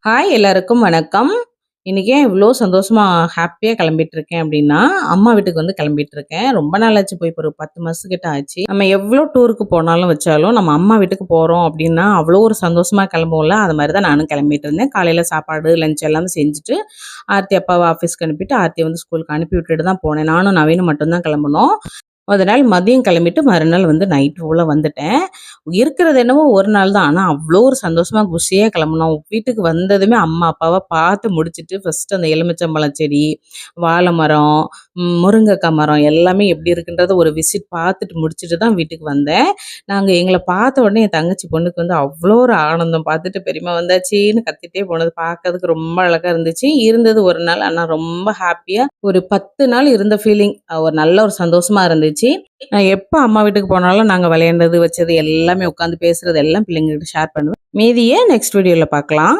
Hi எல்லாருக்கும் வணக்கம். இன்னைக்கு ஏன் இவ்ளோ சந்தோஷமா, ஹேப்பியா கிளம்பிட்டு இருக்கேன் அப்டின்னா, அம்மா வீட்டுக்கு வந்து கிளம்பிட்டு இருக்கேன். ரொம்ப நாள் ஆச்சு போய் ஒரு 10 மாசத்துக்கிட்ட ஆச்சு. நம்ம எவ்ளோ டூருக்கு போனாலும் வச்சாலும், நம்ம அம்மா வீட்டுக்கு போறோம் அப்டின்னா, அவ்ளோ ஒரு சந்தோஷமா கிளம்புவோம்ல. அது மாரி தான் நானும் கிளம்பிட்டு இருந்தேன். காலையில சாப்பாடு, லஞ்ச் எல்லாமே செஞ்சுட்டு, ஆர்த்தி அப்பாவ ஆஃபீஸ்க்கு அனுப்பிட்டு, ஆர்த்திய வந்து ஸ்கூலுக்கு அனுப்பி விட்டுட்டு தான் போனேன். நானும் நவீனும் மட்டும் தான் கிளம்புனோம். மொத நாள் மதியம் கிளம்பிட்டு, மறுநாள் வந்து நைட் போல வந்துட்டேன். இருக்கிறது என்னவோ ஒரு நாள் தான். ஆனா, அவ்ளோ ஒரு சந்தோஷமா குஷியா கிளம்புனோம். வீட்டுக்கு வந்ததுமே அம்மா, அப்பாவ பார்த்து முடிச்சுட்டு, ஃபர்ஸ்ட்டு அந்த எலுமிச்சம்பழம் செடி, வாழை மரம், முருங்கைக்காய் மரம் எல்லாமே எப்படி இருக்குன்றத ஒரு விசிட் பார்த்துட்டு முடிச்சுட்டு தான் வீட்டுக்கு வந்தேன். எங்கள பார்த்த உடனே என் தங்கச்சி பொண்ணுக்கு வந்து அவ்ளோ ஒரு ஆனந்தம். பார்த்துட்டு பெரியம்மா வந்தாச்சின்னு கத்திட்டே போனது பார்க்கறதுக்கு ரொம்ப அழகா இருந்துச்சு. இருந்தது ஒரு நாள். ஆனா ரொம்ப ஹேப்பியா ஒரு 10 நாள் இருந்த ஃபீலிங். ஒரு நல்ல ஒரு சந்தோஷமா இருந்துச்சு. நான் எப்ப அம்மா வீட்டுக்கு போனாலும் நாங்க விளையாண்டது, வச்சது எல்லாமே உட்காந்து பேசுறது எல்லாம் பிள்ளைங்ககிட்ட ஷேர் பண்ணுவேன். மீதிய நெக்ஸ்ட் வீடியோல பார்க்கலாம்.